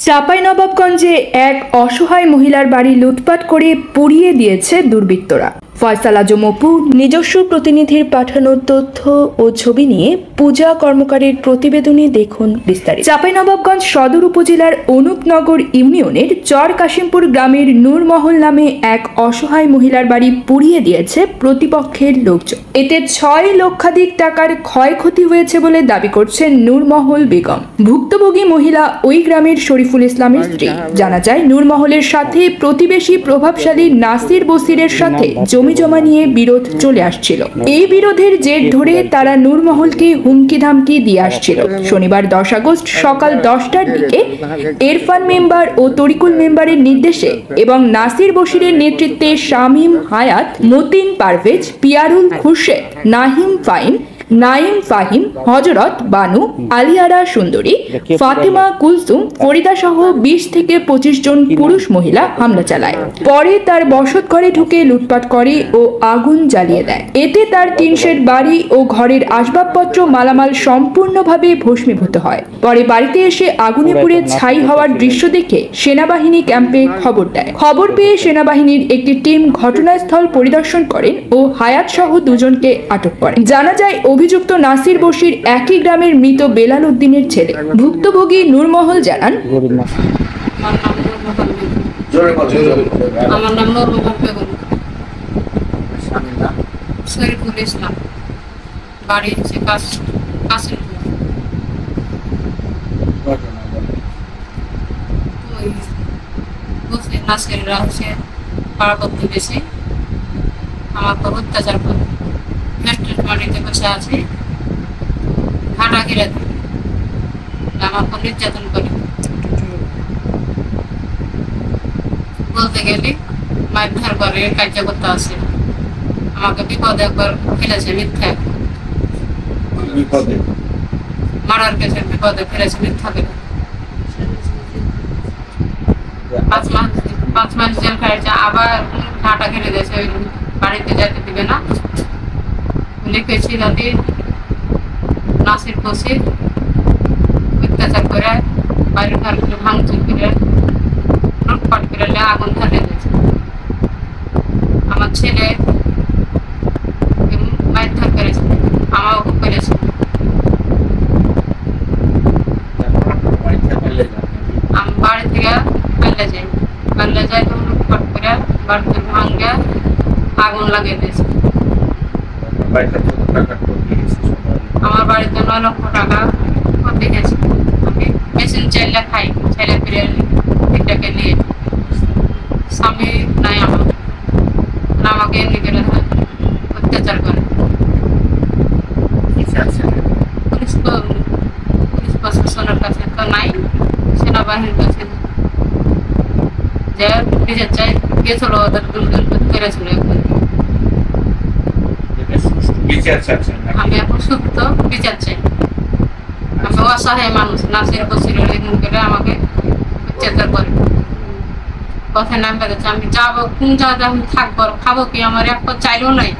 চাঁপাইনবাবগঞ্জে এক অসহায় মহিলার বাড়ি লুটপাট করে পুড়িয়ে দিয়েছে দুর্বৃত্তরা। ফয়সাল আজম অপু নিজস্ব প্রতিনিধির পাঠানো তথ্য ও ছবি নিয়ে পূজা কর্মকারের প্রতিবেদনে দেখুন বিস্তারিত। চাঁপাইনবাবগঞ্জ সদর উপজেলার অনুপনগর ইউনিয়নের চর কাশিমপুর গ্রামের নূরমহল নামে এক অসহায় মহিলার বাড়ি পুড়িয়ে দিয়েছে প্রতিপক্ষের লোকজন। এতে ৬ লক্ষাধিক টাকার ক্ষয়ক্ষতি হয়েছে বলে দাবি করছেন নূরমহল বেগম, ভুক্তভোগী মহিলা ওই গ্রামের শরীফুল ইসলামের স্ত্রী। জানা যায়, নূরমহলের সাথে প্রতিবেশী প্রভাবশালী নাসির বসিরের সাথে জমি-জমা নিয়ে বিরোধ চলে আসছিল। এই বিরোধের জের ধরে তারা নূরমহলকে হুমকি ধামকি দিয়ে আসছিল। শনিবার 10 আগস্ট সকাল 10টার দিকে এরফান মেম্বার ও তরিকুল মেম্বারের নির্দেশে এবং নাসির বসিরের নেতৃত্বে শামীম হায়াত, মতিন পারভেজ, পিয়ারুল খুরশেদ, নাইম ফাহিম, হজরত বানু, আলিয়ারা সুন্দরী, ফাতেমা কুলসুম, ফরিদা সহ 20 থেকে 25 জন পুরুষ মহিলা হামলা চালায়। পরে তার বসত ঘরে ঢুকে লুটপাট করে ও আগুন জ্বালিয়ে দেয়। এতে তার টিন শেড বাড়ি ও ঘরের আসবাবপত্র মালামাল সম্পূর্ণভাবে ভস্মীভূত হয়। পরে বাড়িতে এসে আগুনে পুড়ে ছাই হওয়ার দৃশ্য দেখে সেনাবাহিনী ক্যাম্পে খবর দেয়। খবর পেয়ে সেনাবাহিনীর একটি টিম ঘটনাস্থল পরিদর্শন করেন ও হায়াত সহ 2 জনকে আটক করে। জানা যায়, অভিযুক্ত নাসির বশির একই গ্রামের মৃত বেলাল উদ্দিনের ছেলে। ভুক্তভোগী নূরমহল জানান, আমার নাম নূরমহল বেগম, শরীফুল ইসলাম, বাড়ি হচ্ছে কাশিমপুর। নাসিররা হচ্ছে পাড়া প্রতিবেশী আমার উপর অত্যাচার করে। বাড়িতে বসে আছে, ঘাটা ঘিরে দেয়, আমার উপর নির্যাতন করে। বলতে গেলে মারধর করে, কার্য করতে আসে। আমাকে বিপদে একবার ফেলেছে, মিথ্যা মারার পেছনে বিপদে ফেলেছে, মিথ্যা করে। 5 মাস জেল খাইছে, আবার ঘাটা ঘিরে দিয়েছে, ওই বাড়িতে যেতে দিবে না। লিখেছি যাতে নাসির বসির অত্যাচার করে, বাড়ির ঘরগুলো ভাঙচুর করে, লুটপাট করে আগুন ধরিয়ে দিয়েছে। আমার ছেলে মারধর করেছে, আমাকেও করেছে। আমি বাড়ি থেকে পাল্লে যাই তো লুটপাট করে বাড়িতে ভাঙে আগুন লাগিয়ে দিয়েছে। আমার বাড়িতে 9 লক্ষ টাকা ক্ষতি গেছে। আমি মেশিন চাইলে খাই, ছেলে ফিরে এটাকে নিয়ে। স্বামী নাই আমার, আমাকে এমনি করে অত্যাচার করে। পুলিশ প্রশাসনের কাছে তো নাই, সেনাবাহিনীর কাছে যে নিজের চাই গেছিল, ওদের দুর্দিন করেছিল। আমি এখন সুস্থ বিচার চাই। আমি অসহায় মানুষ, নাসির বসির করে আমাকে অত্যাচার করে। কথা নাম বেড়েছে, আমি যাবো কোন জায়গায়, আমি থাকবো, খাবো কি, আমার এক চাইলেও নাই।